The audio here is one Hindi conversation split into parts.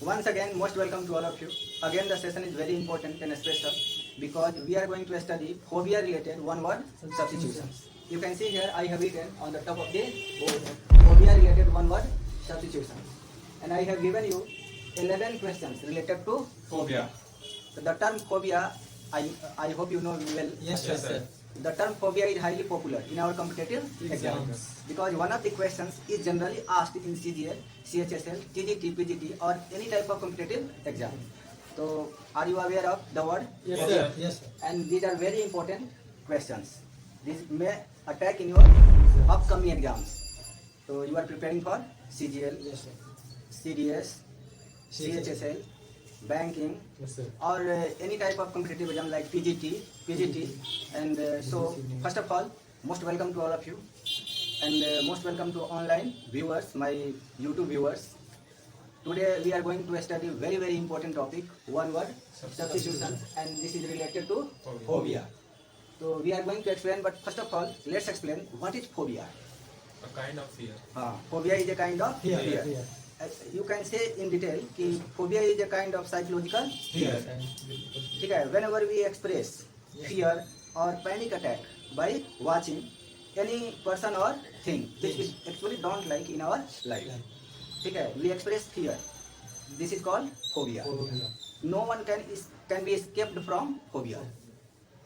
Once again, most welcome to all of you. Again, the session is very important and special because we are going to study phobia related one word substitutions. You can see here I have written on the top of the board phobia related one word substitutions. And I have given you 11 questions related to phobia. So the term phobia, I hope you know well. Yes, sir. The term phobia is highly popular in our competitive exams because one of the questions is generally asked in CGL, CHSL, TGT, PGT or any type of competitive exam. So, are you aware of the word? Yes, phobia? sir. Yes, sir. And these are very important questions. This may attack in your upcoming exams. So, you are preparing for CGL, Yes, sir. CDS, CHSL, banking, Yes, sir. or any type of competitive exam like PGT, and so first of all, most welcome to all of you, and most welcome to online viewers, my YouTube viewers. Today we are going to study very important topic, one word substitution, and this is related to phobia. So we are going to explain, but first of all, let's explain what is phobia. A kind of fear. Phobia is a kind of Fear. fear. Fear. You can say in detail कि phobia is a kind of psychological fear. ठीक है, whenever we express fear or panic attack by watching any person or thing which we actually don't like in our life. ठीक है, we express fear. This is called phobia. No one can be escaped from phobia.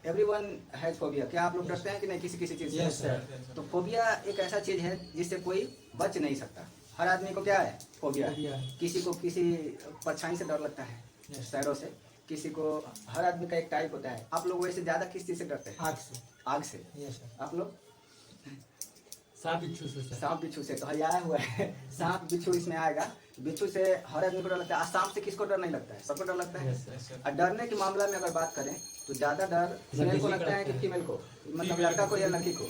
Everyone has phobia. क्या आप लोग डरते हैं कि नहीं किसी चीज से? Yes, sir. तो phobia एक ऐसा चीज है जिससे कोई बच नहीं सकता. हर आदमी को क्या है? फोबिया. Phobia. किसी को किसी परछाई से डर लगता है, Yes. शैडो से. किसी को, हर आदमी का एक टाइप होता है. आप लोग वैसे ज्यादा किस चीज से डरते हैं? आग से. आग से. Yes, sir. आप लोग सांप बिच्छू से, सर. सांप बिच्छू से. तो आया हुआ है सांप बिच्छू इसमें आएगा. बिच्छू से हर आदमी को डर लगता है. आज सांप से किसको डर नहीं लगता है? सबको डर लगता है. Yes, sir. और डरने के मामला में अगर बात करें तो ज्यादा डर मेल को लगता है कि फीमेल को, मतलब लड़का को या लड़की को?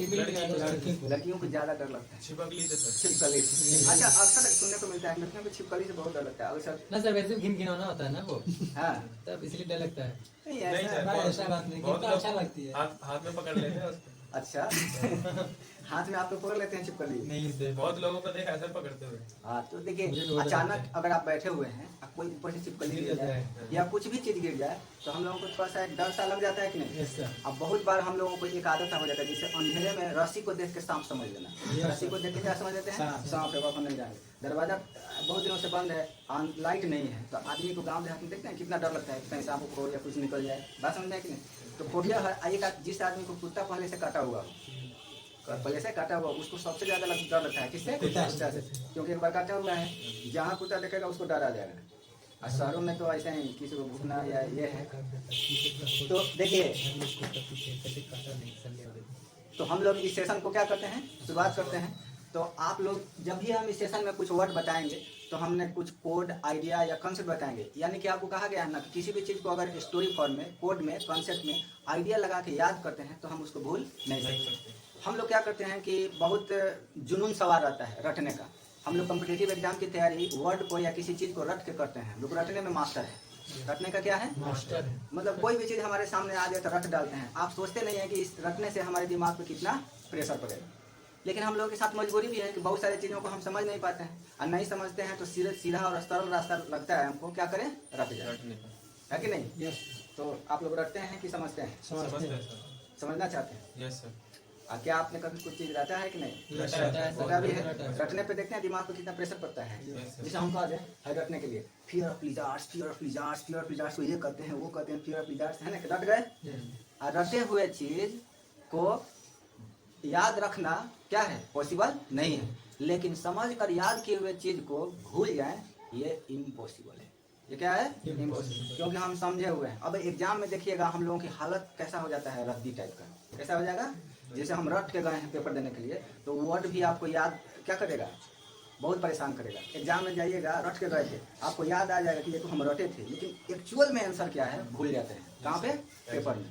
लड़कियों को ज्यादा डर लगता है. छिपकली से सर। छिपकली. अच्छा, अक्सर सुनने को मिलता है लड़कियों को छिपकली से बहुत डर लगता है. अक्सर ना सर, वैसे घिनघिनौना होता है ना वो, हाँ, तब इसलिए डर लगता है. नहीं नहीं ऐसा. सर, भाई, बहुत- ऐसा बात नहीं, बहुत कितना लोग अच्छा लगती है. हाथ में पकड़ लेते हैं उसको। अच्छा हाथ में आप तो पकड़ लेते हैं छिपकली. नहीं सर. बहुत लोगों को देखा ऐसे पकड़ते हुए। हाँ, तो मुझे देखिए बहुत डर लगता अचानक अगर आप बैठे हुए हैं, अब कोई ऊपर से छिपकली गिर गिर जाता जाए है. या कुछ भी चीज गिर जाए तो हम लोगों को थोड़ा सा डर सा लग जाता है कि नहीं? Yes, sir. अब बहुत बार हम लोगों को एक आदत हो जाता है, जैसे अंधेरे में रस्सी को देख के सांप समझ लेना. Yes, रस्सी को देख के क्या समझ लेते हैं? सांप. सांप है, वापस नहीं जाएंगे. दरवाजा बहुत दिनों से बंद है, लाइट नहीं है, तो आदमी को गाँव देहात में देखते हैं कितना डर लगता है, कहीं सांप को या कुछ निकल जाए. बात समझ में कि नहीं? तो फोबिया है, जिस आदमी को कुत्ता पहले से काटा हुआ पहले से काटा हुआ उसको सबसे ज्यादा डर लगता है. किससे? कुत्ता से. क्योंकि एक बार काटा हुआ है, जहाँ कुत्ता देखेगा उसको डर आ जाएगा. और शहरों में तो ऐसा ही किसी को भूखना या ये है. तो देखिए, तो हम लोग इस सेशन को क्या करते हैं, शुरुआत करते हैं. तो आप लोग जब भी हम इस सेशन में कुछ वर्ड बताएंगे तो हमने कुछ कोड, आइडिया या कॉन्सेप्ट बताएंगे. यानी कि आपको कहा गया है ना कि किसी भी चीज़ को अगर स्टोरी फॉर्म में, कोड में, कॉन्सेप्ट में आइडिया लगा के याद करते हैं तो हम उसको भूल नहीं सकते. हम लोग क्या करते हैं कि बहुत जुनून सवार रहता है रटने का. हम लोग कॉम्पिटिटिव एग्जाम की तैयारी वर्ड को या किसी चीज़ को रट के करते हैं. लोग रटने में मास्टर है. रटने का क्या है? मास्टर है. मतलब कोई भी चीज़ हमारे सामने आ जाए तो रट डालते हैं. आप सोचते नहीं है कि इस रटने से हमारे दिमाग पे कितना प्रेशर पड़ेगा. लेकिन हम लोगों के साथ मजबूरी भी है कि बहुत सारी चीज़ों को हम समझ नहीं पाते हैं, और नहीं समझते हैं तो सीधा और सरल रास्ता लगता है हमको. क्या करें? रट जाए. रटने का। है कि नहीं? Yes. तो आप लोग रटते हैं कि समझते हैं? समझते हैं सर। समझना चाहते हैं. Yes sir. क्या आपने कभी कुछ चीज़ रटा है कि नहीं? रटा है सर. रटा भी है. रटा है. रटने पे देखते हैं दिमाग पे कितना प्रेशर पड़ता है. Yes, जैसे हम कहा जाए है रटने के लिए fear of lizards, fear of lizards, fear of lizards को ये कहते हैं, वो कहते हैं, फियर ऑफ लिजार्ड्स, है ना? रट गए. Yes. और रटे हुए चीज को याद रखना क्या है? पॉसिबल नहीं है. लेकिन समझ कर याद किए हुए चीज को भूल जाए, ये इम्पॉसिबल है. ये क्या है? इम्पॉसिबल. क्योंकि हम समझे हुए हैं. अब एग्जाम में देखिएगा हम लोगों की हालत कैसा हो जाता है, रद्दी टाइप का. कैसा हो जाएगा? जैसे हम रट के गए हैं पेपर देने के लिए, तो वर्ड भी आपको याद क्या करेगा? बहुत परेशान करेगा. एग्जाम में जाइएगा, रट के गए थे, आपको याद आ जाएगा कि ये तो हम रटे थे, लेकिन एक्चुअल में आंसर क्या है भूल जाते हैं. कहाँ पे? पेपर में.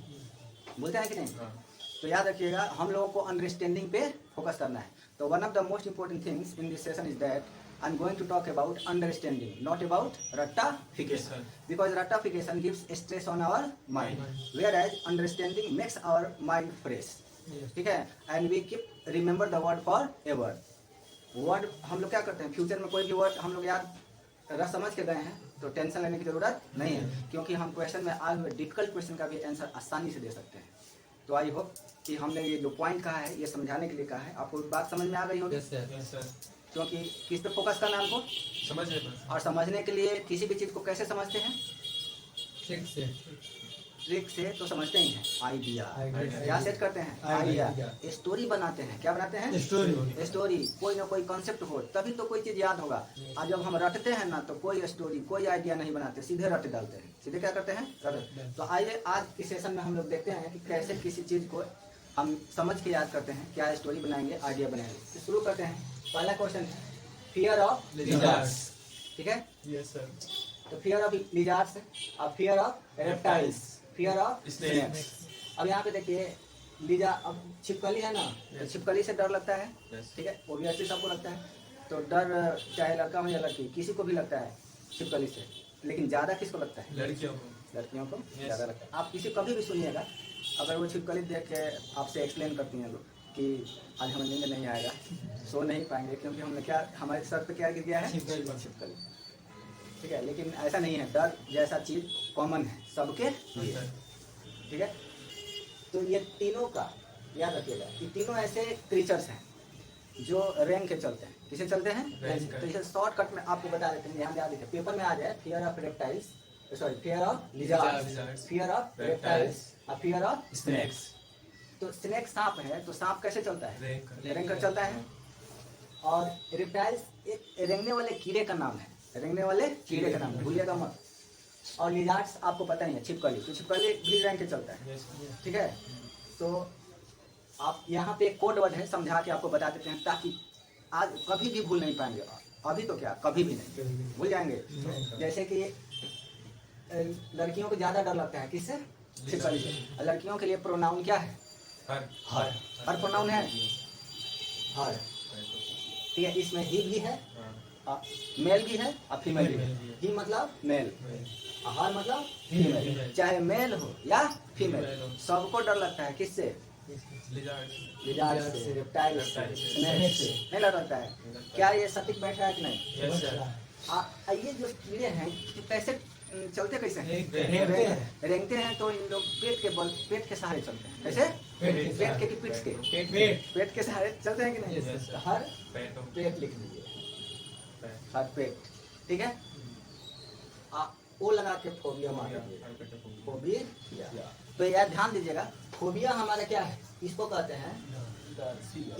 बोलते हैं कि नहीं? हाँ। तो याद रखिएगा, हम लोगों को अंडरस्टैंडिंग पे फोकस करना है. तो one of the most important things in this session is that I am going to talk about understanding, not about रट्टाफिकेशन, बिकॉज रट्टाफिकेशन gives stress on our mind, whereas understanding makes our mind fresh. Yes. ठीक है. And we keep remember the word forever. Word हम लोग क्या करते हैं, फ्यूचर में कोई भी वर्ड हम लोग याद रस समझ के गए हैं तो टेंशन लेने की जरूरत नहीं है, क्योंकि हम क्वेश्चन में आए हुए डिफिकल्ट क्वेश्चन का भी आंसर आसानी से दे सकते हैं। तो आई होप कि हमने ये जो पॉइंट कहा है ये समझाने के लिए कहा है, आपको बात समझ में आ गई होगी। Yes sir. Yes sir. क्योंकि किस पे फोकस करना है हमको, समझने पर। और समझने के लिए किसी भी चीज़ को कैसे समझते हैं, ट्रिक से। ट्रिक से तो समझते ही हैं, आइडिया आइडिया। क्या सेट करते हैं, आइडिया। आइडिया। स्टोरी बनाते हैं, क्या बनाते हैं, स्टोरी। स्टोरी। कोई ना कोई कॉन्सेप्ट हो तभी तो कोई चीज़ याद होगा। और जब हम रटते हैं ना तो कोई स्टोरी कोई आइडिया नहीं बनाते, सीधे रट डालते हैं। सीधे क्या करते हैं, रट। तो आइए आज इस सेशन में हम लोग देखते हैं कि कैसे किसी चीज़ को हम समझ के याद करते हैं, क्या स्टोरी बनाएंगे, आइडिया बनाएंगे। तो शुरू करते हैं। पहला क्वेश्चन है फियर ऑफ लिजार्ड्स, ठीक है। Yes sir. तो फियर ऑफ लिजार्ड्स और fear of reptiles, fear of snakes. अब यहाँ पे देखिए लीजा, अब छिपकली है ना, तो छिपकली से डर लगता है, Yes. ठीक है, ओबियसली सबको लगता है। तो डर चाहे लड़का हो या लड़की, किसी को भी लगता है छिपकली से, लेकिन ज़्यादा किसको लगता है, लड़कियों को। लड़कियों को Yes. ज़्यादा लगता है। आप किसी कभी भी सुनिएगा, अगर वो छिपकली देख के आपसे एक्सप्लेन करती हैं लोग कि आज हमें नींद नहीं आएगा, सो नहीं पाएंगे, क्योंकि हमने क्या, हमारे सर पे क्या गिर गया है, छिपकली, ठीक है। लेकिन ऐसा नहीं है, डर जैसा चीज़ कॉमन है सबके लिए, ठीक है। तो ये तीनों का याद रखिएगा, ये तीनों ऐसे क्रीचर्स हैं जो रैंक के चलते हैं। किसे चलते हैं, Rank के। तो इसे शॉर्टकट में आपको बता देते हैं, ध्यान दिया देखिए, पेपर में आ जाए fear of reptiles, sorry fear of lizards, Lizards, fear of reptiles और फियर ऑफ स्नेक्स। तो स्नेक सांप है, तो सांप कैसे चलता है, रैंक। रैंक कर चलता है। और रेप्टाइल्स एक रेंगने वाले कीड़े का नाम है, रेंगने वाले कीड़े का नाम है, भूलिएगा मत। और लिजार्ड्स आपको पता नहीं है, छिपकली, तो छिपकली भी रैंक के चलता है, यस। ठीक है। तो आप यहाँ पे एक कोड वर्ड है, समझा के आपको बता देते हैं, ताकि आज कभी भी भूल नहीं पाएंगे। अभी तो क्या, कभी भी नहीं भूल जाएंगे। जैसे कि लड़कियों को ज़्यादा डर लगता है किससे, छिपकली से। और लड़कियों के लिए प्रोनाउन क्या है, हर। हर प्रोनाउन है, हर, ठीक है। इसमें ही भी है, मेल भी है और फीमेल भी है। ही मतलब मेल, हर मतलब फीमेल। फीमेल। चाहे मेल हो या फीमेल, फीमेल हो। सबको डर लगता है किससे, लिजार्ड। लिजार्ड से, रेप्टाइल से, रेप्टाइल से, स्नेक से, नहीं डर लगता है। क्या ये सटीक बैठ रहा है कि नहीं। Yes sir. ये जो कीड़े हैं ये कैसे चलते, कैसे हैं, रेंगते हैं। रेंगते हैं। तो इन लोग पेट के बल, पेट के सहारे चलते हैं। कैसे, पेट के कि पीठ के, पेट के सहारे चलते हैं कि नहीं। Yes, sir. तो हर पेटों। पेट लिख दीजिए, पेट। हर पेट, ठीक है। वो लगा के फोबिया मार दीजिए, हर पेटों को। फोबिया। तो यार ध्यान दीजिएगा, फोबिया हमारा क्या है, इसको कहते हैं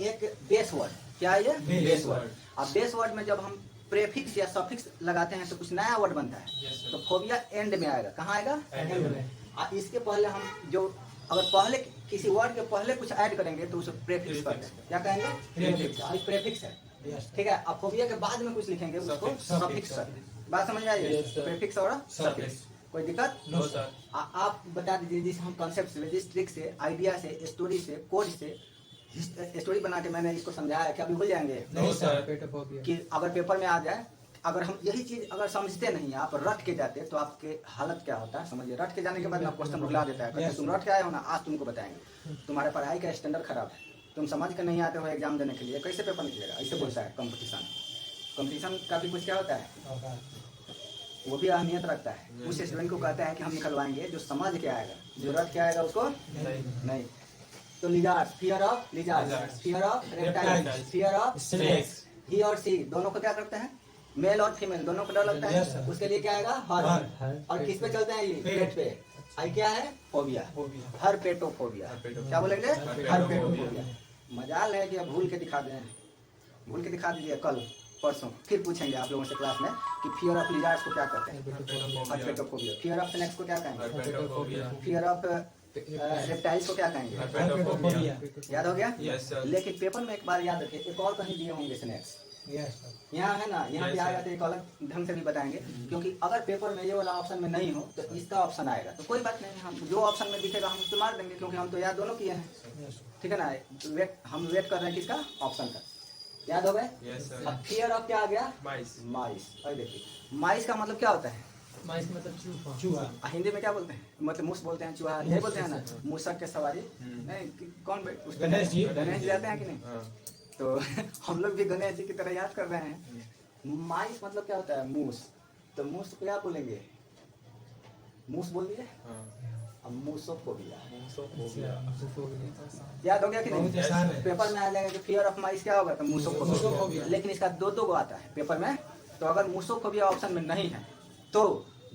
एक बेस वर्ड। क्या है ये, बेस वर्ड। अब बेस वर्ड में जब हम प्रेफिक्स या सफिक्स लगाते हैं तो कुछ नया वर्ड बनता है। Yes, sir. तो फोबिया एंड में आएगा, कहाँ आएगा, End में। और इसके पहले हम जो, अगर पहले किसी वर्ड के पहले कुछ ऐड करेंगे तो उसे प्रेफिक्स कहते हैं। क्या कहेंगे, Prefix। प्रेफिक्स है, ठीक है। अब फोबिया के बाद में कुछ लिखेंगे उसको Suffix। सफिक्स कहते हैं। बात समझ में आई, Yes, sir. प्रेफिक्स और Suffix। सफिक्स, कोई दिक्कत। No sir. आप बता दीजिए, जिस हम कॉन्सेप्ट से, जिस ट्रिक से, आइडिया से, स्टोरी से, कोड से स्टोरी बना के मैंने इसको समझाया, क्या अभी भूल जाएंगे नहीं सर। पेटोफोबिया। कि अगर पेपर में आ जाए, अगर हम यही चीज अगर समझते नहीं, आप रट के जाते तो आपके हालत क्या होता है समझिए। रट के जाने के बाद ना क्वेश्चन रुला देता है, कहते तुम रट के आए हो ना, आज तुमको बताएंगे। तुम्हारे पढ़ाई का स्टैंडर्ड खराब है, तुम समझ के नहीं आते हो एग्जाम देने के लिए, कैसे पेपर निकलेगा, ऐसे बोलता है। कंपटीशन का भी कुछ क्या होता है, वो भी अहमियत रखता है। उस स्टूडेंट को कहता है कि हम निकलवाएंगे जो समझ के आएगा, जो रट के आएगा उसको नहीं। तो lizards, fear of lizards, Lizards। Fear of reptiles, Reptiles। Fear of Snakes। ही और सी दोनों को क्या करते हैं, मेल और फीमेल दोनों को डर लगता Yes, है। sir. उसके लिए क्या आएगा, हर। हर। और किस पे चलते हैं ये, पेट पे। आई क्या है, फोबिया, फोबिया। हर पेटोफोबिया। हर पेटोफोबिया। क्या बोलेंगे, हर हर पेटोफोबिया। पेटोफोबिया। मजाल है कि अब भूल के दिखा दें, भूल के दिखा दीजिए, कल परसों फिर पूछेंगे आप लोगों से क्लास में कि फियर ऑफ लिजार्ड्स को क्या कहते हैं, हर पेटोफोबिया। फियर ऑफ स्नेक्स को क्या कहेंगे, हर पेटोफोबिया। फियर ऑफ रेप्टाइल्स को क्या कहेंगे, हर पेटोफोबिया। याद हो गया। Yes sir. लेकिन पेपर में एक बार याद रखिए, एक और कहीं दिए होंगे स्नेक्स, यहाँ है ना, यहाँ Yes, पे आएगा sir. तो एक अलग ढंग से भी बताएंगे। क्योंकि अगर पेपर में ये वाला ऑप्शन में नहीं हो तो इसका ऑप्शन आएगा, तो कोई बात नहीं, हम जो ऑप्शन में दिखेगा हम उसको मार देंगे, क्योंकि हम तो याद दोनों किए हैं, ठीक है ना। हम वेट कर रहे हैं किसका, ऑप्शन का। याद हो गए। Yes sir. अब फियर ऑफ क्या आ गया, माइस। माइस। और देखिए माइस का मतलब क्या होता है, माइस मतलब चूहा। हिंदी में क्या बोलते हैं, मतलब मूस बोलते हैं, चूहा यही बोलते हैं ना, मूसक के सवारी। नहीं कौन उस पे गणेश जी। गणेश जी जाते हैं कि नहीं, हाँ। तो हम लोग भी गणेश जी की तरह याद कर रहे हैं। माइस मतलब क्या होता है, मूस। तो मूस को क्या बोलेंगे? मूस बोल दिए। हाँ अब मूसोफोबिया मूसोफोबिया याद हो गया कि बहुत नहीं? आसान है। पेपर में आ जाएगा कि फियर ऑफ माइस क्या होगा? तो मूसोफोबिया। मूसोफोबिया। लेकिन इसका दो को आता है पेपर में। तो अगर मूसोफोबिया ऑप्शन में नहीं है तो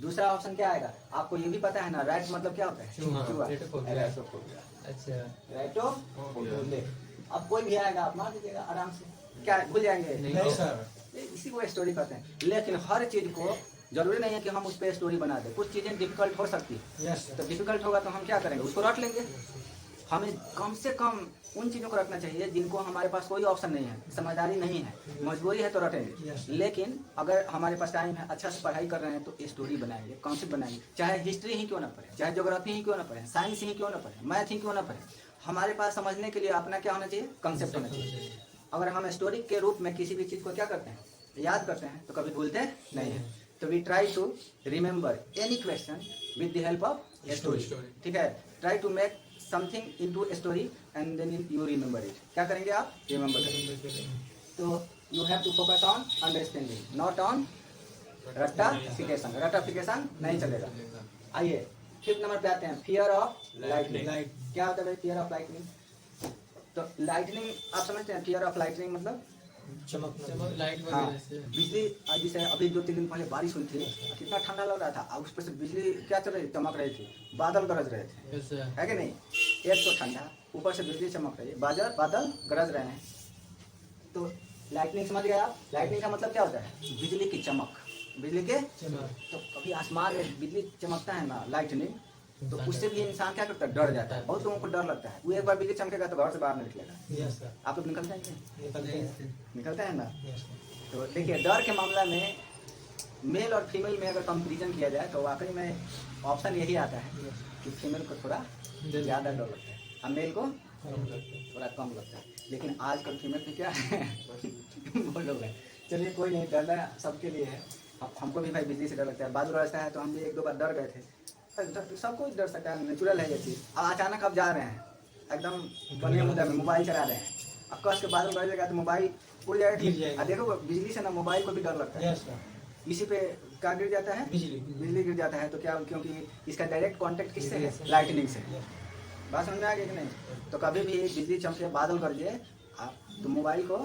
दूसरा ऑप्शन क्या आएगा? आपको ये भी पता है ना, राइट मतलब क्या होता है? चूहा। चूहा। राइटोफोबिया। अच्छा राइटोफोबिया। अब कोई भी आएगा आप मार दीजिएगा आराम से, क्या भूल जाएंगे? नहीं सर। इसी को स्टोरी कहते हैं। लेकिन हर चीज को जरूरी नहीं है कि हम उस पर स्टोरी बना दें। कुछ चीजें डिफिकल्ट हो सकती है, यस तो डिफिकल्ट होगा तो हम क्या करेंगे? उसको रट लेंगे। हमें कम से कम उन चीज़ों को रखना चाहिए जिनको हमारे पास कोई ऑप्शन नहीं है, समझदारी नहीं है, मजबूरी है तो रटेंगे। Yes. लेकिन अगर हमारे पास टाइम है, अच्छा से पढ़ाई कर रहे हैं तो स्टोरी बनाएंगे, कॉन्सेप्ट बनाएंगे। चाहे हिस्ट्री ही क्यों ना पढ़े, चाहे ज्योग्राफी ही क्यों ना पढ़े, साइंस ही क्यों ना पढ़े, मैथ ही क्यों ना पढ़े, हमारे पास समझने के लिए अपना क्या होना चाहिए? कंसेप्ट होना चाहिए। अगर हम स्टोरी के रूप में किसी भी चीज़ को क्या करते हैं? याद करते हैं तो कभी भूलते नहीं हैं। तो we try to remember any question with the help of story. ठीक है, try to make something into story and then you remember it. क्या करेंगे आप? रिमेंबर करेंगे। तो you have to focus on understanding, not on रटाफिकेशन। रटाफिकेशन नहीं चलेगा। आइए फिफ्थ नंबर पे आते हैं, फियर ऑफ लाइटनिंग। क्या होता है भाई फियर ऑफ लाइटनिंग? तो लाइटनिंग आप समझते हैं? फियर ऑफ लाइटनिंग मतलब चमकना। लाइट हाँ, वगैरह से बिजली। जैसे अभी 2-3 दिन पहले बारिश हुई थी, कितना ठंडा लग रहा था, और उस पर से बिजली क्या चल रही, चमक रही थी, बादल गरज रहे थे, ऐसा है कि नहीं? एक तो ठंडा, ऊपर से बिजली चमक रही है, बादल गरज रहे हैं। तो लाइटनिंग समझ गए आप? लाइटनिंग का मतलब क्या होता है? बिजली की चमक। बिजली के चमक। तो कभी आसमान में बिजली चमकता है ना, लाइटनिंग, तो उससे भी इंसान क्या करता है? डर जाता है। बहुत लोगों को डर लगता है, वो एक बार बिजली चमकेगा तो घर से बाहर नहीं निकलेगा। Yes sir. आप लोग निकलते हैं कि नहीं? निकलते हैं। निकलते हैं ना? Yes sir. तो देखिए, डर के मामला में मेल और फीमेल में अगर कंपैरिजन किया जाए तो वाकई में ऑप्शन यही आता है यस। कि फीमेल को थोड़ा ज़्यादा डर लगता है और मेल को कम लगता है। थोड़ा कम लगता है। लेकिन आजकल फीमेल में क्या है वो लोग हैं। चलिए कोई नहीं, डरना सबके लिए है। हमको भी भाई बिजली से डर लगता है, बादल रहता है तो हम भी 1-2 बार डर गए थे। सबको डर सकता है, नेचुरल है ये चीज़। अब अचानक आप जा रहे हैं एकदम बने मुद्दा में, मोबाइल चला रहे हैं, अब कस के बादल गरजेगा तो मोबाइल उड़ गिर जाएगा। जाएगा। और देखो बिजली से ना मोबाइल को भी डर लगता है। Yes sir. इसी पे क्या गिर जाता है? बिजली। बिजली गिर जाता है। तो क्या? क्योंकि इसका डायरेक्ट कांटेक्ट किससे है? बिजली से। लाइटनिंग से। यस। बात समझ में आ गई कि नहीं? तो कभी भी बिजली चमके, बादल गरजे, आप तो मोबाइल को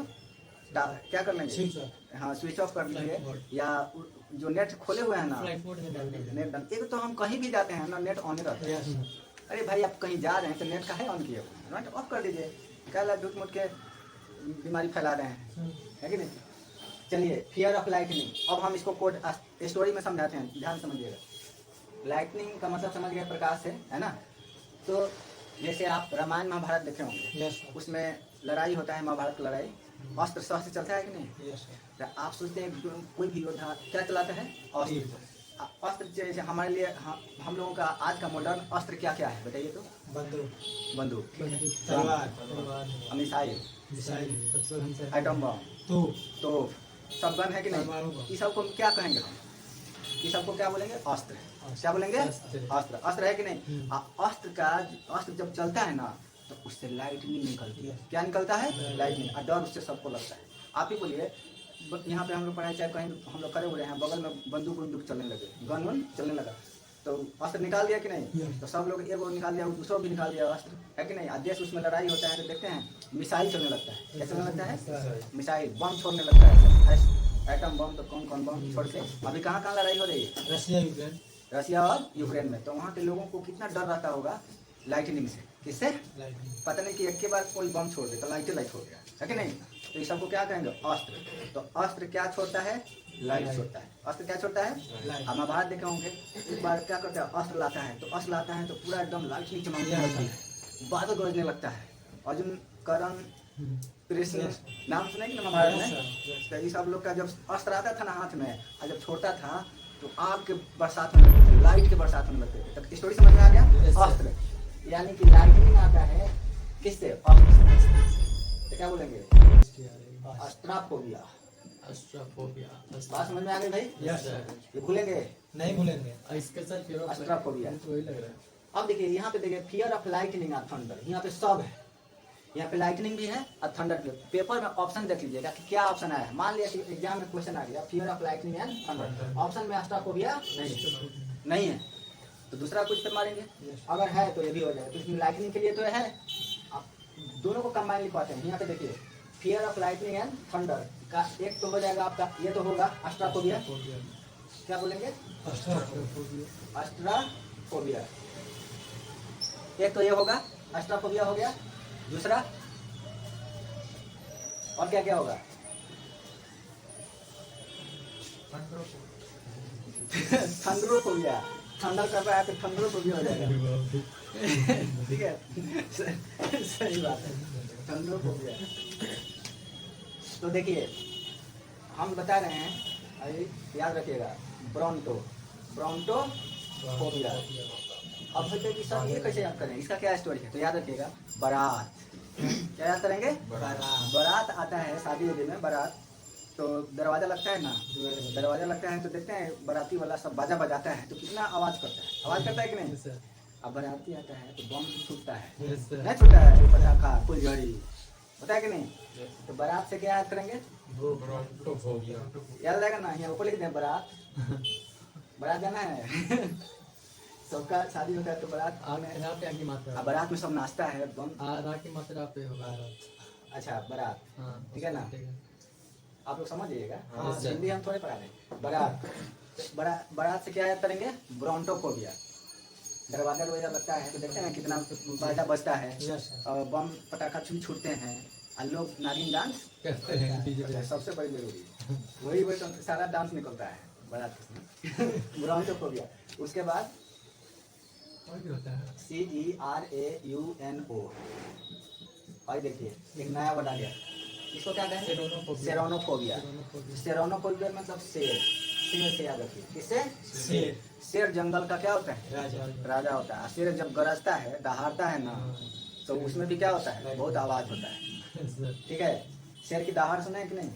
क्या कर लेंगे? Switch off. हाँ, स्विच ऑफ कर Flight लीजिए, mode। या जो नेट खोले हुए हैं ना, फ्लाइट मोड में डाल देंगे। नेट डाल। एक तो हम कहीं भी जाते हैं ना, नेट ऑन ही रहता है। Yes sir. अरे भाई, आप कहीं जा रहे हैं तो नेट काहे ऑन किए? नेट ऑफ कर दीजिए। क्या ला झूठ मूठ के बीमारी फैला रहे हैं, है कि नहीं? चलिए, फियर ऑफ लाइटनिंग। अब हम इसको कोड स्टोरी में समझाते हैं, ध्यान समझिएगा। लाइटनिंग का मतलब समझ गए, प्रकाश है ना? तो जैसे आप रामायण महाभारत देखे होंगे, यस सर। उसमें लड़ाई होता है, महाभारत की लड़ाई, अस्त्र शस्त्र चलता है कि नहीं? Yes sir. तो आप सोचते हैं कि कोई भी योद्धा क्या चलाता है? अस्त्र। अस्त्र जैसे हमारे लिए हम लोगों का आज का मॉडर्न अस्त्र क्या क्या है बताइए तो? बंदूक। बंदूक, तलवार। Missile, missile. एटम बम, तोप। सब गन है कि परमाणु बम। नहीं? ये सबको क्या कहेंगे हम? ये सबको क्या बोलेंगे? अस्त्र। क्या बोलेंगे? अस्त्र। अस्त्र। अस्त्र है कि नहीं? अस्त्र जब चलता है ना तो उससे लाइटनिंग निकलती है। क्या निकलता है? लाइटनिंग। और डर उससे सबको लगता है। आप ही बोलिए, यहाँ पे हम लोग पढ़ाई, चाहे कहीं हम लोग खड़े हुए हैं, बगल में बंदूक चलने लगे, गन चलने लगा, तो अस्त्र निकाल दिया कि नहीं? तो सब लोग एक और निकाल दिया, दूसरा भी निकाल दिया अस्त्र, है कि नहीं? देश उसमें लड़ाई होता है तो देखते हैं मिसाइल चलने लगता है। क्या चलने लगता है? मिसाइल, बम छोड़ने लगता है। एटम बम तो कौन बम छोड़ के। अभी कहाँ लड़ाई हो रही है? Russia Ukraine. रशिया और यूक्रेन में। तो वहाँ के लोगों को कितना डर रहता होगा? लाइटनिंग से। किससे? पता नहीं कि एक के बाद कोई बम छोड़ दे तो लाइट हो गया, है कि नहीं? तो इस सबको क्या कहेंगे? अस्त्र। तो अस्त्र क्या छोड़ता है? लाइट छोड़ता है। अस्त्र क्या छोड़ता है? हम महाभारत देखे होंगे, एक बार क्या करता है? अस्त्र लाता है, तो अस्त्र लाता है तो पूरा एकदम लाइटनिंग चमकने लगती है, बादल गरजने लगता है। अर्जुन, कर्ण, कृष्ण नाम सुने कि महाभारत में? तो ये सब लोग का जब अस्त्र आता था ना हाथ में, और जब छोड़ता था तो आग के बरसात होने लगते थे, लाइट के बरसात होने लगते थे। तो स्टोरी समझ में आ गया? अस्त्र यानी कि लाइटनिंग आता है किससे? अस्त्र से। तो क्या बोलेंगे? अस्ट्राफोबिया। बात समझ में आ गई भाई? Yes sir. ये भूलेंगे नहीं भूलेंगे। इसके साथ फिर अस्ट्राफोबिया। वही लग रहा है। अब देखिए, यहाँ पे देखिए, फियर ऑफ लाइटनिंग और थंडर, यहाँ पे सब है। यहाँ पे लाइटनिंग भी है और थंडर भी। पेपर में ऑप्शन देख लीजिएगा कि क्या ऑप्शन आया है। मान लिया कि एग्जाम में क्वेश्चन आ गया fear of lightning and thunder, option में एस्ट्राफोबिया नहीं है तो दूसरा कुछ पे मारेंगे, अगर है तो ये भी हो जाएगा। तो इसमें लाइटनिंग के लिए तो है, आप दोनों को कंबाइन लिखवाते हैं। यहाँ पे देखिए fear of lightning and thunder का एक तो हो जाएगा आपका, ये तो होगा एस्ट्राफोबिया, क्या बोलेंगे एस्ट्राफोबिया, एक तो ये होगा एस्ट्राफोबिया हो गया। दूसरा और क्या क्या होगा थंडरोफोबिया, थंडर कर रहा है तो थंडरोफोबिया हो जाएगा। ठीक है सही बात है थंडरोफोबिया। तो देखिए हम बता रहे हैं, अरे याद रखिएगा ब्रोंटोफोबिया। अब सोचते कि सर ये कैसे याद करें, इसका क्या स्टोरी है, तो याद रखिएगा बारात, क्या याद करेंगे बारात आता है शादी वादी में, बारात तो दरवाजा लगता है ना, दरवाजा लगता है तो देखते हैं बाराती वाला सब बाजा बजाता है तो कितना आवाज करता है, आवाज करता है कि नहीं। अब बाराती आता है तो बम छूटता है, नहीं छूटता है पटाखा फुलझड़ी, पता है कि नहीं। तो बारात से क्या याद करेंगे, याद रहेगा ना, यहाँ ऊपर लिख दें बारात, बारात जाना है सबका शादी होता है तो बारात में, बारात में सब नाचता है बम। अच्छा बारात, ठीक है ना, आप लोग समझ जाइएगा, हिंदी हम थोड़े पढ़ा रहे। बारात से क्या याद करेंगे ब्रोंटोफोबिया। दरवाजा वगैरह लगता है तो देखते हैं कितना बाजा बजता है और बम पटाखा छूटते हैं और लोग नागिन डांस करते हैं, सबसे बड़ी जरूरी वही तो सारा डांस निकलता है बारात में ब्रोंटोफोबिया। उसके बाद CERAUNO, और देखिए एक नया वर्ड आ गया, इसको क्या कहेंगे सेरोनोफोबिया। सेरोनोफोबिया मतलब शेर, शेर से याद रखिए, किससे शेर जंगल का क्या होता है राजा होता है। शेर जब गरजता है दहाड़ता है ना तो उसमें भी क्या होता है बहुत आवाज होता है, ठीक है। शेर की दहाड़ सुना है कि नहीं,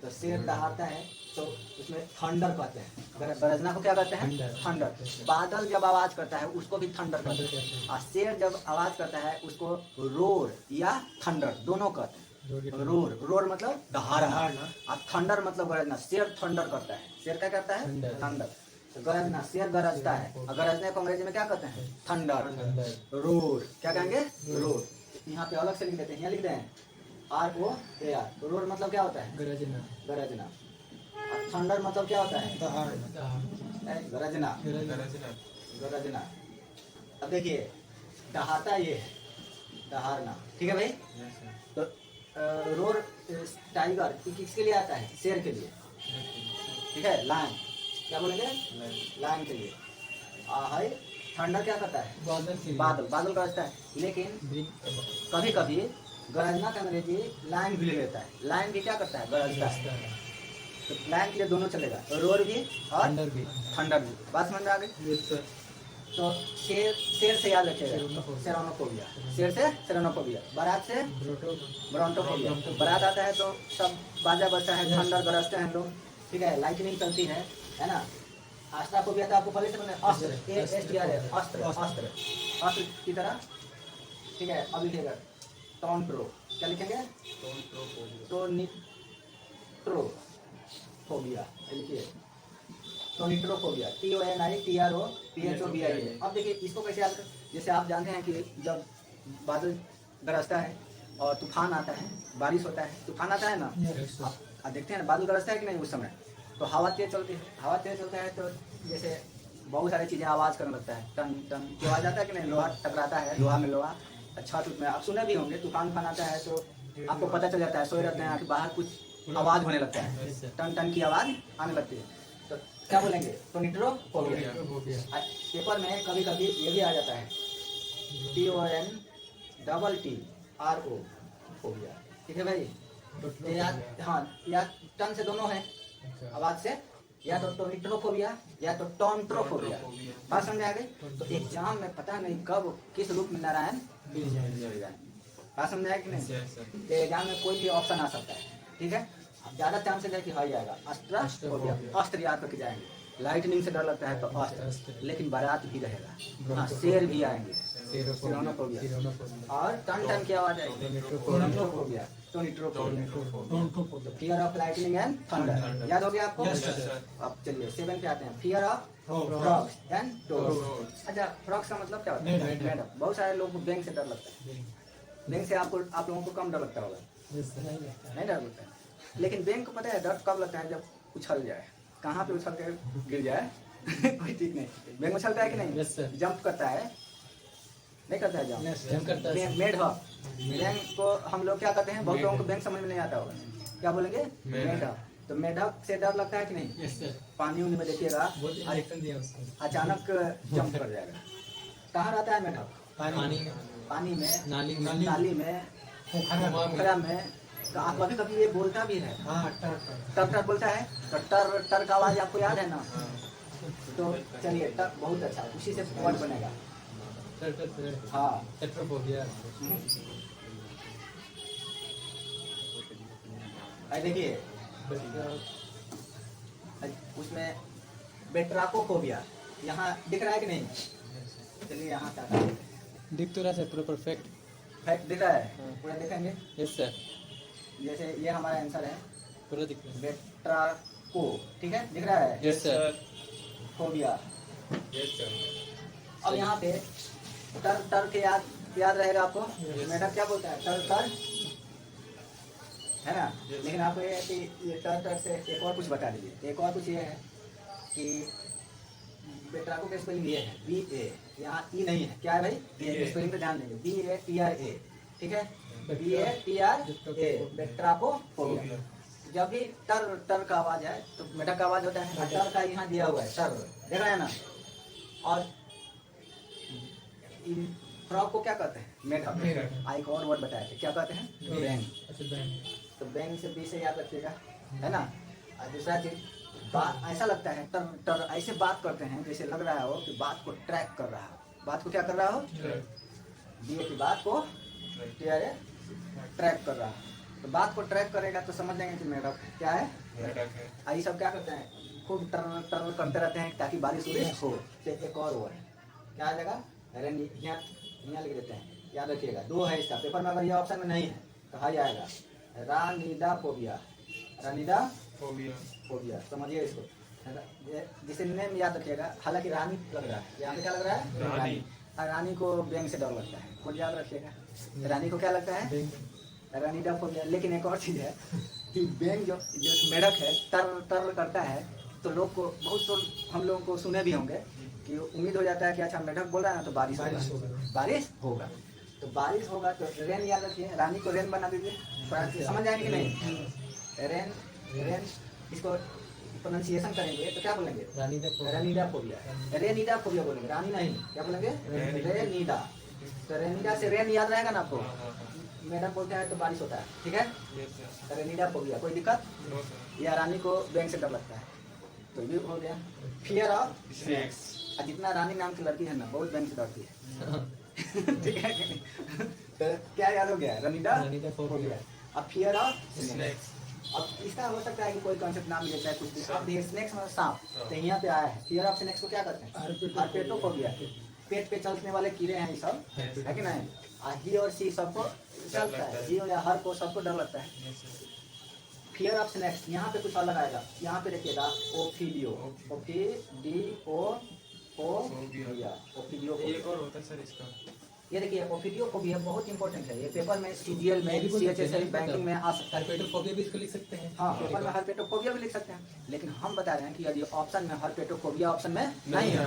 तो शेर दहाड़ता है तो उसमें थंडर कहते हैं, गरजना को क्या कहते हैं थंडर। बादल जब आवाज करता है उसको भी थंडर कहते हैं, और शेर जब आवाज करता है उसको रोर या थंडर दोनों कहते हैं। रोर मतलब दहाड़ना और थंडर मतलब गरजना। शेर थंडर करता है, शेर क्या करता है थंडर, तो गरजना, शेर गरजता है और गरजने को अंग्रेजी में क्या कहते हैं थंडर। रोर क्या कहेंगे रोर, यहाँ पे अलग से लिख देते हैं, यहाँ लिख दें ROAR। तो रोर मतलब क्या होता है गरजना, और थंडर मतलब क्या होता है गरजना। अब देखिए दहाड़ता ये है दहाड़ना, ठीक है भाई। तो रोर टाइगर किसके लिए आता है शेर के लिए, ठीक है। लायन क्या बोलेंगे लायन के लिए। हाय थंडर क्या करता है बादल गरजता है, लेकिन कभी कभी गरजना का अंग्रेजी लायन भी ले लेता है, लायन भी क्या करता है गरजता है। तो लायन के लिए दोनों चलेगा, रोर भी और थंडर भी। बात समझ में आ गई। तो शेर से याद रखिएगा सेरोनोफोबिया, शेर से सेरोनोफोबिया। बारात से ब्रोंटोफोबिया। बारात आता है तो सब बाजा बजता है, थंडर गरजते हैं लोग, ठीक है, लाइटनिंग चलती है ना। एस्ट्राफोबिया तो आपको पहले से मैंने अस्त्र की तरह, ठीक है। अब लिखिएगा टोंट्रो, क्या लिखेंगे टोनिट्रोफोबिया, लिखिए टोनिट्रोफोबिया, TONITROPHOBIA। अब देखिए इसको कैसे याद कर, जैसे आप जानते हैं कि जब बादल गरजता है और तूफान आता है, बारिश होता है, तूफान आता है ना, आप देखते हैं ना बादल गरजता है कि नहीं उस समय, तो हवा तेज चलती है, हवा तेज चलता है तो जैसे बहुत सारी चीज़ें आवाज़ करने लगता है, टन टन की आवाज़ आता है कि नहीं, लोहा टकराता है, लोहा में लोहा, छत में आप सुने भी होंगे, तूफान आता है तो आपको पता चल जाता है, सोए रहते हैं कि बाहर कुछ आवाज़ होने लगता है, टन टन की आवाज़ आने लगती है, तो क्या बोलेंगे टोनिट्रोफोबिया। पेपर में कभी कभी ये भी आ जाता है TONTTRO फोबिया, ठीक है भाई। हाँ या टन से दोनों है आवाज से, या तो टोनिट्रोफोबिया या तो टोंट्रोफोबिया। बात समझ आ गई। तो एग्जाम में पता नहीं कब किस रूप में नारायण बात समझ आएगी कि नहीं, तो एग्जाम में कोई भी ऑप्शन आ सकता है, ठीक है। ज्यादा चांसेस है कि हाई आएगा अस्ट्रोफोबिया, अस्त्र याद करके जाएंगे। लाइटनिंग से डर लगता है तो अस्त्र, लेकिन बारात भी रहेगा, हाँ शेर भी आएंगे, सिरोनोफोबिया। सिरोनोफोबिया। और टन की आवाज आएगी tonitrophobia. Tonitrophobia. Tonitrophobia. Fear of lightning and thunder, याद हो गया आपको? Yes, sir. अब चलिए 7 पे आते हैं। Fear of Frogs. Frogs and toads. Toads. अच्छा, फ्रॉग्स का मतलब क्या होता है? मेढक। मेढक। बहुत सारे लोग को बैंग से डर लगता है। बैंग से आप लोगों को कम डर लगता होगा, नहीं डर लगता है। लेकिन बैंग को पता है डर कब लगता है? जब उछल जाए, कहाँ पे उछल के गिर जाए कोई ठीक नहीं। बैंग उछलता है कि नहीं? Yes, sir. जंप करता है, नहीं करता है जंप? जंप करता है, sir. मेढक। बैंग को हम लोग क्या कहते हैं? बहुत लोगों को बैंग समझ में नहीं आता होगा, क्या बोलेंगे? मेढक। मेढक। तो मेढक से डर लगता है कि नहीं? Yes, sir. पानी उनी में देखिएगा बहुत इंजेक्शन दिया उसको। अचानक जंप कर जाएगा। कहाँ रहता है मेढक? पानी में, पानी में, नाली में, नाली में, पोखरा में। तो आप कभी कभी ये बोलता भी है, टर टर बोलता है। तो टर टर का आवाज आपको याद है ना? तो चलिए, टर बहुत अच्छा, उसी से वर्ड बनेगा। हाँ, टेट्रोफोबिया। देखिए उसमें बेट्राकोफोबिया यहाँ दिख रहा है कि नहीं? चलिए यहाँ क्या है? दिख तो रहा है पूरा परफेक्ट। फैक्ट दिख रहा है, पूरा देखेंगे। यस सर, जैसे ये हमारा आंसर है पूरा दिख रहा है। बेट्राको, ठीक है, दिख रहा है? Yes sir. Phobia. Yes sir. अब यहाँ पे टर टर के याद रहेगा आपको? मेढक क्या बोलता है? टर टर, है ना? लेकिन आपको ये है कि ये टर टर से एक और कुछ बता दीजिए। एक और कुछ ये है कि बेट्राको का स्पेलिंग ये है BA, यहाँ ई नहीं है। क्या है भाई? स्पेलिंग पे ध्यान देंगे। BATRA, ठीक है? BATRA, बेट्राकोफोबिया। जब भी टर टर का आवाज है तो मेढक का आवाज होता है। और टर का यहाँ दिया हुआ है टर, देख रहे हैं ना? और फ्रॉग को क्या कहते हैं? मेढक। एक और वर्ड बताए थे, क्या कहते हैं? बैंग। अच्छा बैंग। तो बैंग से बी से याद रखिएगा, है ना? और दूसरा चीज, बात ऐसा लगता है टर टर ऐसे बात करते हैं जैसे लग रहा हो कि बात को ट्रैक कर रहा हो। बात को क्या कर रहा हो? दिए की बात को ट्रैक कर रहा है। तो बात को ट्रैक करेगा तो समझ जाएंगे कि मेढक क्या है? ये सब क्या करते हैं? खूब टर टर करते रहते हैं ताकि बारिश उरिश हो। तो एक और वो है, क्या आ जाएगा? यहाँ लिख देते हैं, याद रखिएगा। 2 है इसका, पेपर में अगर ये ऑप्शन में नहीं है तो हाई आएगा। रानिडाफोबिया, रानिडाफोबिया, समझिए इसको। जिसे नेम याद रखिएगा। हालांकि रानी लग रहा है, यहाँ पे क्या लग रहा है? रानी। और रानी को बैंग से डर लगता है, खुद याद रखिएगा। रानी को क्या लगता है? रानिडाफोबिया। लेकिन एक और चीज है कि बैंग जो मेढक है टर टर करता है, तो लोग को बहुत हम लोगों को सुने भी होंगे कि उम्मीद हो जाता है कि अच्छा मेढक बोल रहा है ना तो बारिश होगा। तो बारिश होगा तो रेन याद रखिए। रानी को रेन बना दीजिए। समझ जाएंगे कि नहीं? रेन रेन, इसको प्रोनाउंसिएशन करेंगे तो क्या बोलेंगे? रानिडाफोबिया। रेनिडाफोबिया बोलेंगे, रानी नहीं। क्या बोलेंगे? रेनिडा। तो रेनिडा से रेन याद रहेगा ना आपको? मेढक बोलते हैं तो बारिश होता है, ठीक है? रेनिडाफोबिया, कोई दिक्कत? या रानी को बैंग से डर लगता है, तो ये हो गया। Fear of snakes. जितना रानी नाम की लड़की है ना, बहुत बैंक से डरती है। ठीक है? तो क्या याद हो गया? रानिडाफोबिया। अब फियर ऑफ स्नेक्स। अब इसका हो सकता है कि कोई कॉन्सेप्ट नाम लेता है कुछ। अब देखिए स्नेक्स मतलब सांप, तो यहाँ पे आया है। फियर ऑफ स्नेक्स को क्या करते हैं? हार्पेटोफोबिया। पेट पे चलने वाले कीड़े हैं ये सब, है कि नहीं? ही और सी सबको चलता है, ही या हर को सबको डर लगता है। फियर ऑफ स्नेक्स, यहाँ पे कुछ अलग आएगा। यहाँ पे देखिएगा ओफिडियो, ओफिडियो। एक और होता है सर इसका। ये देखिए ओफिडियोफोबिया बहुत इंपॉर्टेंट है। ये पेपर में CGL में CHSL बैंकिंग में आ सकता है। हार्पेटोफोबिया भी इसको लिख सकते हैं। हाँ, पेपर में हार्पेटोफोबिया भी लिख सकते हैं। लेकिन हम बता रहे हैं कि यदि ऑप्शन में हार्पेटोफोबिया ऑप्शन में नहीं है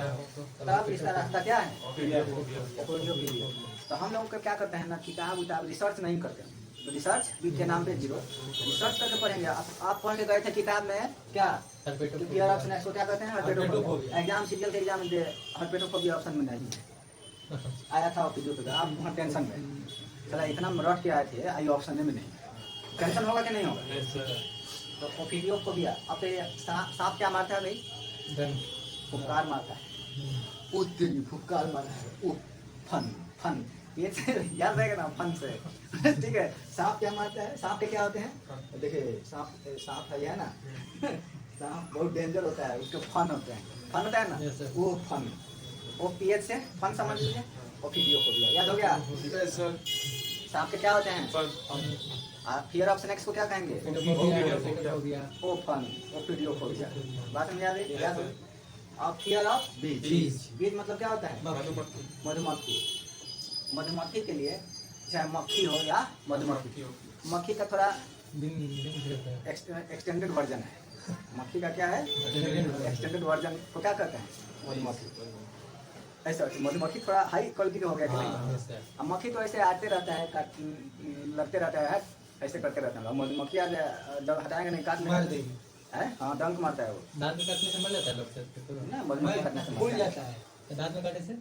तब इसका रास्ता क्या है? ओफिडियोफोबिया। तो हम लोग क्या करते हैं ना, किताब उताब रिसर्च नहीं करते हैं। तो रिसर्च के नाम पे 0 रिसर्च करके पढ़ेंगे। आप पढ़ के गए थे किताब में क्या? फियर ऑफ स्नेक्स को क्या कहते हैं? हार्पेटोफोबिया। एग्जाम CGL के एग्जाम में हार्पेटोफोबिया ऑप्शन में नहीं है, आया था ओफिडियोफोबिया। आप वहाँ टेंशन में चला, इतना रट के आए थे, आई ऑप्शन में नहीं। टेंशन होगा कि नहीं होगा? तो ओफिडियोफोबिया। अब सांप क्या मारता है भाई? फुफकार मारता है। फुफकार मारता है। फन फन, ये याद रहेगा ना, फन से। ठीक है? सांप क्या मारता है? सांप के क्या होते हैं? देखिए सांप है ना, सांप बहुत डेंजर होता है, उसके फन होते हैं। फन होता है ना, वो फन। वो PH से फन समझ लीजिए। ओफिडियोफोबिया। याद हो गया? Yes, sir. सांप के क्या होते हैं? Fun. फियर ऑफ स्नेक्स को क्या कहेंगे? Phobia open ओफिडियोफोबिया। बात समझ आ रही? याद हो? अब फियर ऑफ बीज। बीज। बीज मतलब क्या होता है? मधुमक्खी. मधुमक्खी। मधुमक्खी के लिए चाहे मक्खी हो या मधुमक्खी, मक्खी का थोड़ा एक्सटेंडेड वर्जन है। मक्खी का क्या है? एक्सटेंडेड वर्जन को क्या कहते हैं? मधुमक्खी। ऐसा मधुमक्खी थोड़ा हाई क्वालिटी का हो गया कि नहीं? अब मक्खी तो ऐसे आते रहता है, लगते रहता है, ऐसे करते रहता है। मधुमक्खी आज हटाएंगे नहीं, काट मार लेगा देगी। है। हाँ, डंक मारता है वो दांत में काटने से मर जाता है लोग सर. ना। मधुमक्खी काटने से फूल मरता है। जाता है। तो दांत में काटने से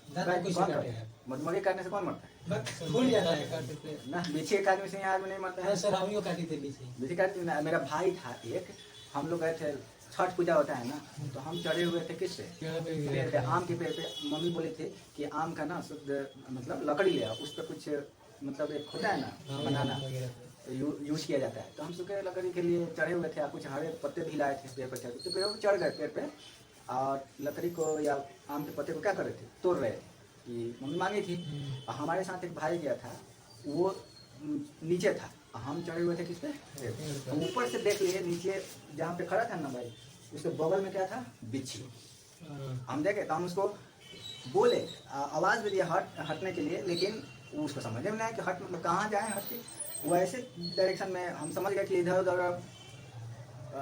दांत में कुछ कौन नहीं काटता काटेगा। है? मधुमक्खी काटने से कौन मरता है? बस फूल जाता है। काटने से. ना, बिच्छी के काटने से यहाँ आदमी नहीं मरता हाँ है। सर, हम ही को काटी थे पीछे। बिच्छी काटती ना। मेरा भाई था एक, हम लोग गए थे, छठ पूजा होता है ना, तो हम चढ़े हुए थे किस पे? पेड़ पे, आम के पेड़ पे। मम्मी बोले थे कि आम का ना शुद्ध मतलब लकड़ी ले आओ, उस पर कुछ मतलब एक होता है ना बनाना, यूज किया जाता है। तो हम सूखे लकड़ी के लिए चढ़े हुए थे, कुछ हरे पत्ते भी लाए थे पेड़ पर चढ़, तो पेड़ पर चढ़ गए पेड़ पे, और लकड़ी को या आम के पत्ते को क्या कर रहे थे? तोड़ रहे थे। कि मम्मी मांगी थी। और हमारे साथ एक भाई गया था, वो नीचे था, हम चढ़े हुए थे किस पे? हम ऊपर से देख लिए, नीचे जहाँ पे खड़ा था ना भाई, उसके बगल में क्या था? बिच्छी। हम देखे तो हम उसको बोले, आवाज़ भी दिया हटने के लिए, लेकिन वो उसको समझ में नहीं आया कि हट मतलब कहाँ जाए हट के। वो ऐसे डायरेक्शन में हम समझ गए कि इधर उधर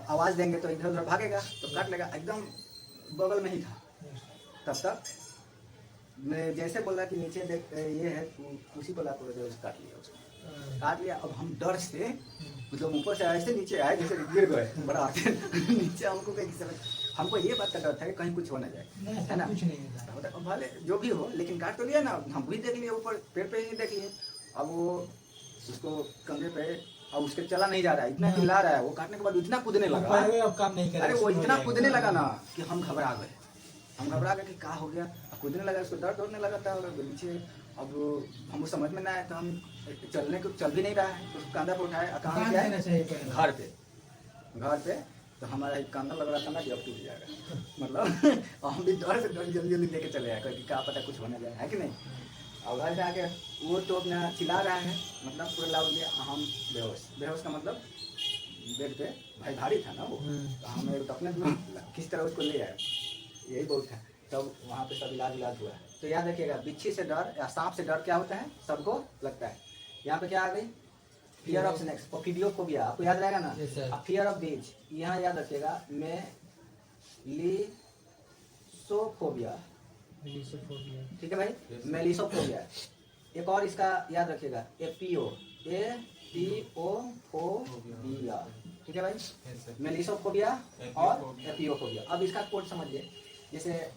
आवाज़ देंगे तो इधर उधर भागेगा तो काट लेगा, एकदम बगल में ही था। तब तक मैं जैसे बोला कि नीचे देख ये है, उसी को लाकर काट लिया उसको, काट लिया। अब हम डर से मतलब ऊपर से ऐसे नीचे आए जैसे गिर गए बड़ा नीचे। हमको कहीं समझ, हमको ये बात का डर था कि कहीं कुछ हो ना जाए, है ना? कुछ नहीं है। अब भले जो भी हो, लेकिन काट तो लिया ना। हम भी देख लिए, ऊपर पेड़ पे ही देख लिए। अब वो उसको कंधे पे, अब उसके चला नहीं जा रहा है, इतना चिल्ला रहा है। वो काटने के बाद इतना कूदने लगा, ऊपर हुए अब काम नहीं कर अरे वो इतना कूदने लगा ना कि हम घबरा गए। हम घबरा गए कि क्या हो गया। कूदने लगा, उसको दर्द होने लगा था नीचे। अब हमको समझ में ना आया, तो हम चल भी नहीं रहा है, तो उसको कंधा पे उठाए, कहाँ काम गया? करना चाहिए पहले। घर पे। तो हमारा एक कंधा लग रहा था ना कि अब टूट जाएगा मतलब हम भी डर से जल्दी जल्दी लेके चले आए कि क्या पता कुछ होने जाए, है कि नहीं? और घर पे आके वो तो अपना चिल्ला रहा है, मतलब पूरा लाउड लिया। हम बेहोश का मतलब बेड पे, भाई भारी था ना वो, तो हमें तो अपने किस तरह उसको ले आए, यही बहुत था। तब वहाँ पे सब इलाज हुआ। तो याद रखिएगा, बिच्छी से डर या सांप से डर क्या होता है? सबको लगता है। यहाँ पे क्या आ गई? फियर ऑफ स्नेक्स, ओफिडियोफोबिया, आपको याद रहेगा ना? Yes, sir. फियर ऑफ बीज, यहाँ याद रखिएगा, मेलिसोफोबिया, ठीक है भाई? Yes, sir. मेलिसोफोबिया। एक और इसका याद रखिएगा, एपियोफोबिया, ठीक है भाई? Yes, sir. मेलिसोफोबिया और एपियोफोबिया। अब इसका कोड समझिए, जैसे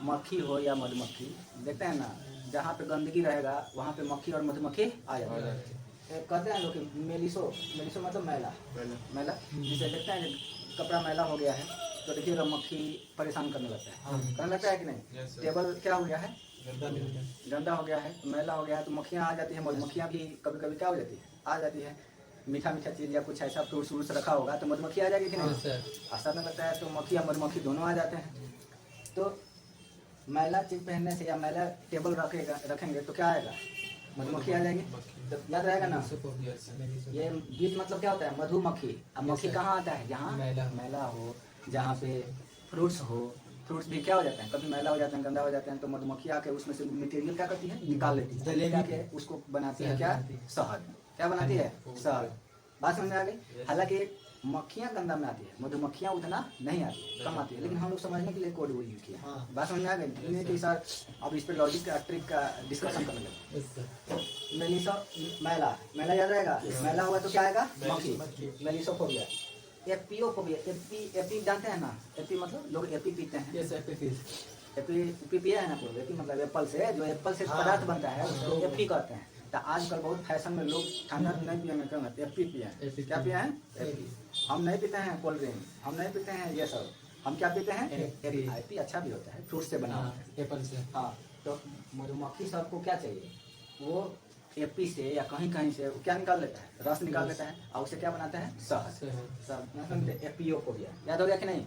मक्खी हो या मधुमक्खी, देखते हैं ना, जहाँ पे गंदगी रहेगा वहाँ पे मक्खी और मधुमक्खी आ जाती है। कहते हैं लोग कि मेलिसो मतलब मैला। जिसे देखते हैं कपड़ा मैला हो गया है तो देखिएगा मक्खी परेशान करने लगता है, करने लगता है कि नहीं? Yes, sir. टेबल क्या हो गया है? गंदा गंदा हो गया है, मैला हो गया है, तो मक्खियाँ आ जाती है। मधुमक्खियाँ भी कभी कभी क्या हो जाती है? आ जाती है। मीठा चीज़ या कुछ ऐसा फ्रूट्स रखा होगा तो मधुमक्खी आ जाएगी कि नहीं? आशा में लगता है तो मक्खी या मधुमक्खी दोनों आ जाते हैं। तो मैला चीज पहनने से या मैला टेबल रखेंगे तो क्या आएगा? मधुमक्खी आ जाएगी। तो याद रहेगा ना, ये बीज मतलब क्या होता है? मधुमक्खी। अब मक्खी कहाँ आता है? जहाँ मैला हो, जहाँ पे फ्रूट्स हो। फ्रूट्स भी क्या हो जाते हैं? कभी मैला हो जाते हैं, गंदा हो जाते हैं, तो मधुमक्खी आके उसमें से मटेरियल क्या करती है? निकाल लेती है। जलेबी आके उसको बनाती है क्या? शहद। क्या बनाती है? शहद। बात समझ में आ गई? हालांकि मक्खियाँ गंदा में आती है, मधुमक्खियाँ उतना नहीं आती, कम आती है, लेकिन हम लोग समझने के लिए कोड वो यूज किया। बात समझ में आ गई? नहीं कि सर अब इस पर लॉजिक का ट्रिक का डिस्कशन करने लगे। मैला याद रहेगा? मैला हुआ तो क्या आएगा? मक्खी। मेलिसोफोबिया। एपियोफोबिया, एपी जानते हैं ना? एपी मतलब लोग एपी पीते हैं। एपी पिया है ना लोग? एपी मतलब एप्पल से, जो एप्पल से पदार्थ बनता है उसको एपी कहते हैं। तो आजकल बहुत फैशन में लोग ठंडा नहीं पिए, एपी पिए हैं। क्या पिए हैं? एपी। हम नहीं पीते हैं कोल्ड ड्रिंक, हम नहीं पीते हैं ये सब, हम क्या पीते हैं? एपी। अच्छा भी होता है, फ्रूट से बना होता है, एप्पल से। हाँ। तो मधुमक्खी सबको क्या चाहिए? वो एपी से या कहीं कहीं से क्या निकाल लेता है? रस निकाल लेता है, और उसे क्या बनाता है? शहद। एपियोफोबिया याद हो गया कि नहीं?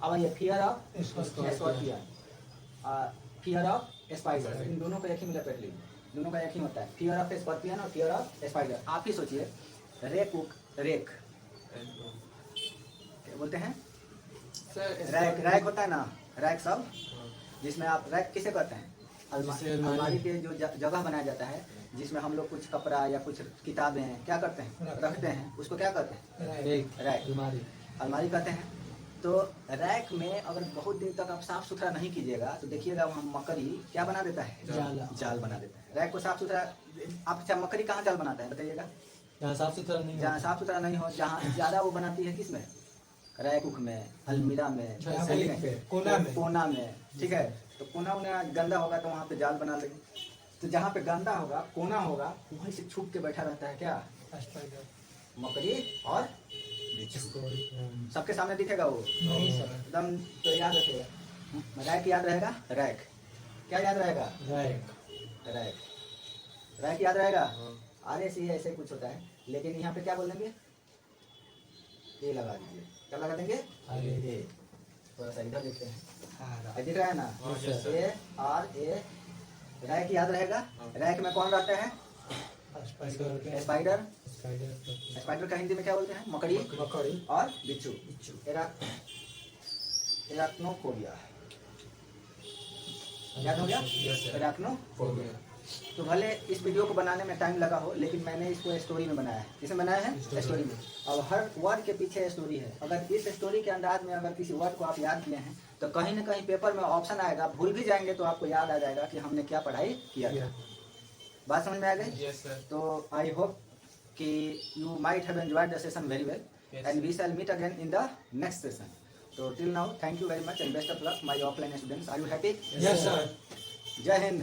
अब ये फियर ऑफ स्पाइडर, इन दोनों का एक ही मिला लीजिए, दोनों का एक ही होता है, फियर ऑफ स्कॉर्पियन और फियर ऑफ स्पाइडर। आप ही सोचिए, रेक क्या बोलते हैं, रैक होता है ना, रैक सब, जिसमें आप रैक किसे कहते हैं, जिसे अलमारी के जो जगह बनाया जाता है, जिसमें हम लोग कुछ कपड़ा या कुछ किताबें क्या करते हैं, रखते हैं, उसको क्या कहते हैं, रैक, अलमारी। अलमारी कहते हैं। तो रैक में अगर बहुत दिन तक आप साफ सुथरा नहीं कीजिएगा तो देखिएगा वहाँ मकड़ी क्या बना देता है, जाल बना देता है। रैक को साफ सुथरा, आप अच्छा मकड़ी कहाँ जाल बनाता है बताइएगा, जहाँ साफ सुथरा नहीं जहाँ साफ सुथरा नहीं हो, जहाँ ज्यादा वो बनाती है किसमें, रैक उख में, अलमीरा में, कोना में, ठीक है। तो कोना में गंदा होगा तो वहाँ पे जाल बना लेंगे, तो जहाँ पे गंदा होगा, कोना होगा, वहीं से छुप के बैठा रहता है क्या, मकड़ी और सबके सामने दिखेगा वो एकदम। तो याद रखिएगा, रैक याद रहेगा, रैक क्या याद रहेगा, रैक रैक याद रहेगा। आगे से ऐसे कुछ होता है, लेकिन यहाँ पे क्या बोलेंगे, ये लगा दीजिए, क्या लगा देंगे, ये थोड़ा सा इधर देखते हैं, दिख रहा है ना, ए आर ए, रैक याद रहेगा। रैक में कौन रहता है, स्पाइडर, स्पाइडर का हिंदी में क्या बोलते हैं, मकड़ी और बिच्छू, एराक्नोफोबिया, याद हो गया, एराक्नोफोबिया। तो भले इस वीडियो को बनाने में टाइम लगा हो, लेकिन मैंने इसको स्टोरी में बनाया है। किसे बनाया है, स्टोरी में। और हर वर्ड के पीछे स्टोरी है। अगर इस स्टोरी के अंदाज में अगर किसी वर्ड को आप याद किए हैं तो कहीं ना कहीं पेपर में ऑप्शन आएगा, भूल भी जाएंगे तो आपको याद आ जाएगा कि हमने क्या पढ़ाई किया था। बात समझ में आ गई। तो आई होप कि you might have enjoyed the session very well, and we shall meet again in the next session. So till now, thank you very much and best of luck, my offline students. Are you happy? Yes, sir. Jai Hind.